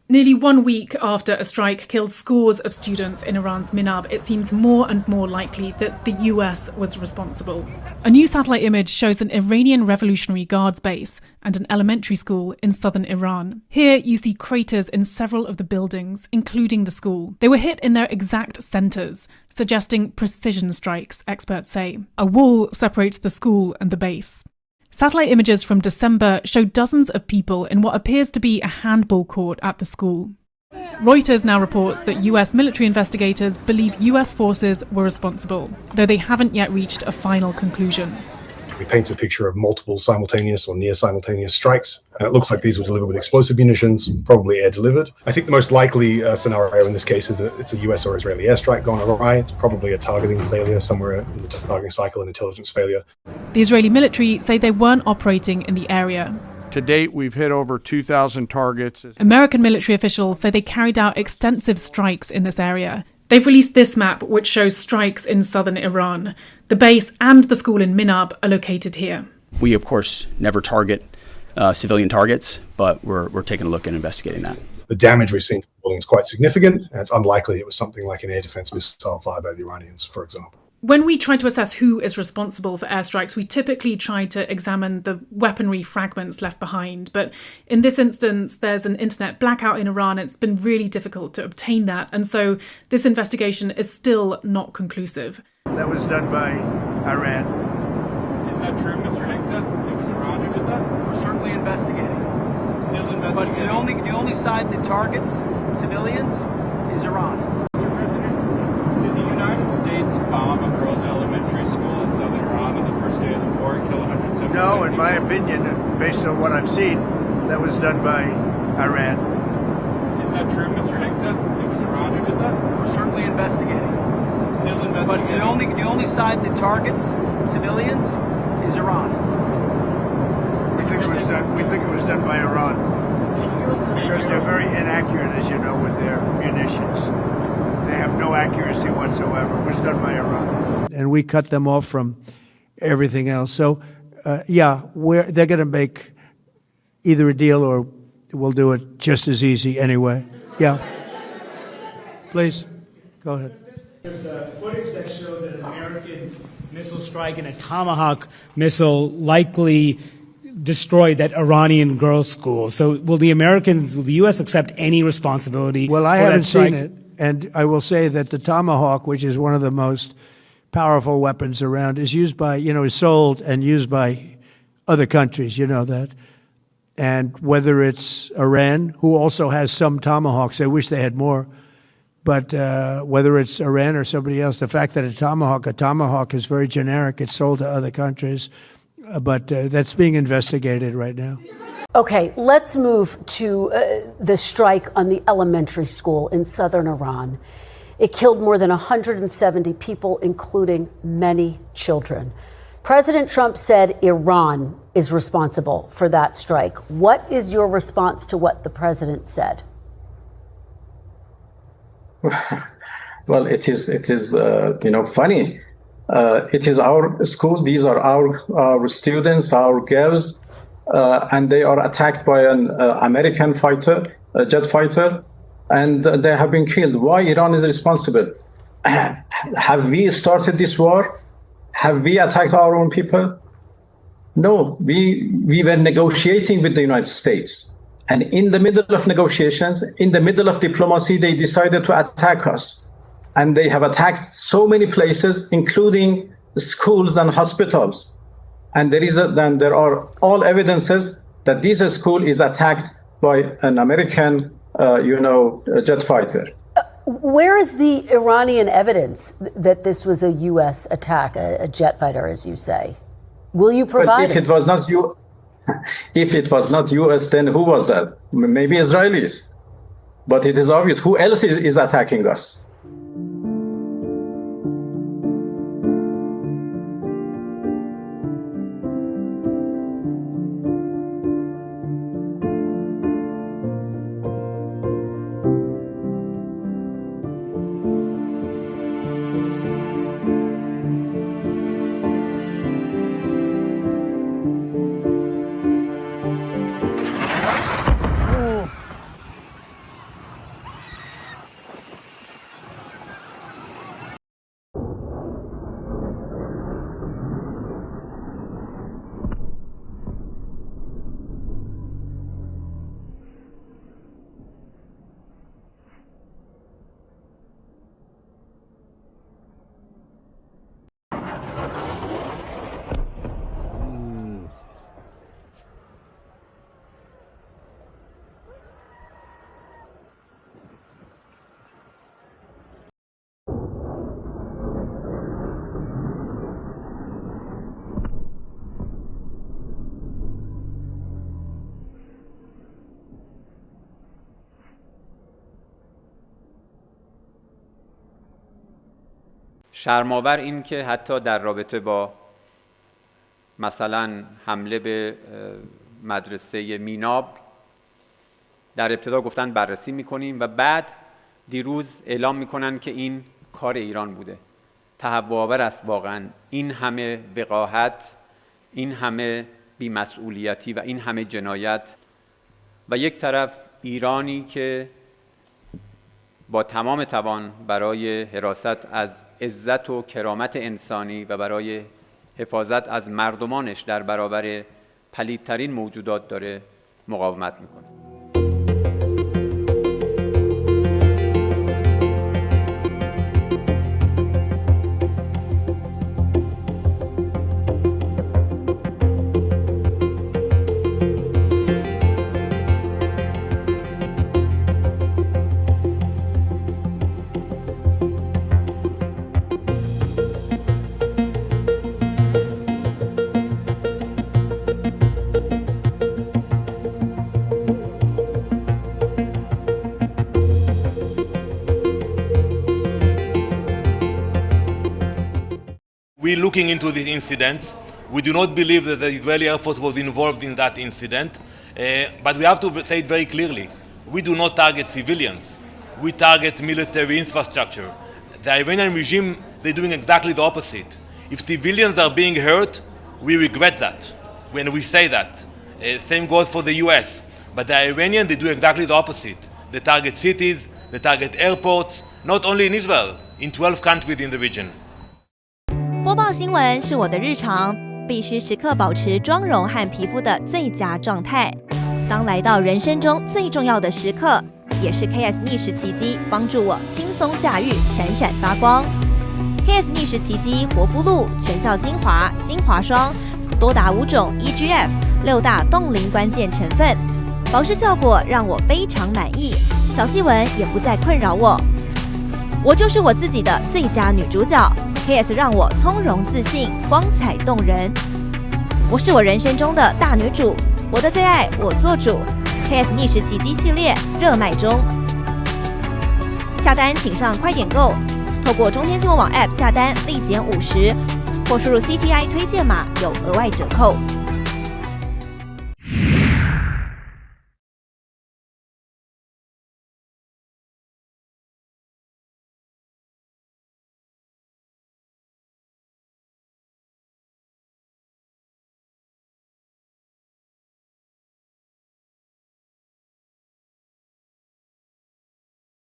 Nearly 1 week after a strike killed scores of students in Iran's Minab, it seems more and more likely that the US was responsible. A new satellite image shows an Iranian Revolutionary Guards base and an elementary school in southern Iran. Here you see craters in several of the buildings, including the school. They were hit in their exact centres, suggesting precision strikes, experts say. A wall separates the school and the base. Satellite images from December show dozens of people in what appears to be a handball court at the school. Reuters now reports that US military investigators believe US forces were responsible, though they haven't yet reached a final conclusion. It paints a picture of multiple simultaneous or near simultaneous strikes. It looks like these were delivered with explosive munitions, probably air delivered. I think the most likely scenario in this case is that it's a US or Israeli airstrike gone awry. It's probably a targeting failure somewhere in the targeting cycle, an intelligence failure. The Israeli military say they weren't operating in the area. To date, we've hit over 2,000 targets. American military officials say they carried out extensive strikes in this area. They've released this map, which shows strikes in southern Iran. The base and the school in Minab are located here. We, of course, never target civilian targets, but we're taking a look and investigating that. The damage we've seen to the building is quite significant, and it's unlikely it was something like an air defense missile fired by the Iranians, for example. When we try to assess who is responsible for airstrikes, we typically try to examine the weaponry fragments left behind. But in this instance, there's an internet blackout in Iran. It's been really difficult to obtain that. And so this investigation is still not conclusive. That was done by Iran. Is that true, Mr. Hegseth? It was Iran who did that? We're certainly investigating. Still investigating? But the only side that targets civilians is Iran. Mr. President, did the United States bomb a girls' elementary school in southern Iran on the first day of the war and kill 175 No, in people? my opinion, based on what I've seen, that was done by Iran. Is that true, Mr. Hegseth? It was Iran who did that? We're certainly investigating. Still But investigating? the only side that targets civilians is Iran. We think it was done by Iran. Can you give us an Because they're idea? very inaccurate, as you know, with their munitions. They have no accuracy whatsoever. It was done by Iran. And we cut them off from everything else. So, they're going to make either a deal or we'll do it just as easy anyway. Yeah. Please, go ahead. There's footage that shows that an American missile strike and a Tomahawk missile likely destroyed that Iranian girls' school. So will the U.S. accept any responsibility? Well, I for haven't that strike? seen it. And I will say that the Tomahawk, which is one of the most powerful weapons around, is used by, is sold and used by other countries, you know that. And whether it's Iran, who also has some Tomahawks, I wish they had more, but whether it's Iran or somebody else, the fact that a Tomahawk is very generic, it's sold to other countries, but that's being investigated right now. Okay, let's move to the strike on the elementary school in southern Iran. It killed more than 170 people, including many children. President Trump said Iran is responsible for that strike. What is your response to what the president said? Well, it is funny. It is our school. These are our students, our girls. And they are attacked by an American fighter, a jet fighter, and they have been killed. Why Iran is responsible? Have we started this war? Have we attacked our own people? No, we were negotiating with the United States. And in the middle of negotiations, in the middle of diplomacy, they decided to attack us. And they have attacked so many places, including schools and hospitals. And there are all evidences that this school is attacked by an American, jet fighter. Where is the Iranian evidence that this was a U.S. attack, a jet fighter, as you say? Will you provide If it was not U.S., then who was that? Maybe Israelis. But it is obvious who else is attacking us. شرم‌آور این که حتی در رابطه با مثلا حمله به مدرسه میناب در ابتدا گفتن بررسی میکنیم و بعد دیروز اعلام میکنن که این کار ایران بوده. تهوع‌آور است واقعا این همه وقاحت، این همه بی‌مسئولیتی و این همه جنایت و یک طرف ایرانی که با تمام توان برای حراست از عزت و کرامت انسانی و برای حفاظت از مردمانش در برابر پلیدترین موجودات داره مقاومت میکنه. We're looking into the incidents. We do not believe that the Israeli Air Force was involved in that incident, but we have to say it very clearly. We do not target civilians. We target military infrastructure. The Iranian regime, they're doing exactly the opposite. If civilians are being hurt, we regret that when we say that. Same goes for the US. But the Iranians, they do exactly the opposite. They target cities, they target airports, not only in Israel, in 12 countries in the region. 播报新闻是我的日常，必须时刻保持妆容和皮肤的最佳状态。当来到人生中最重要的时刻，也是 KS 逆时奇迹帮助我轻松驾驭，闪闪发光。KS 逆时奇迹活肤露全效精华、精华霜，多达5种 EGF 6大冻龄关键成分，保湿效果让我非常满意，小细纹也不再困扰我。我就是我自己的最佳女主角。KS 让我从容自信，光彩动人。我是我人生中的大女主，我的最爱我做主。KS 逆时奇迹系列热卖中，下单请上快点购，透过中天新闻网 App 下单立减50%，或输入 CTI 推荐码有额外折扣。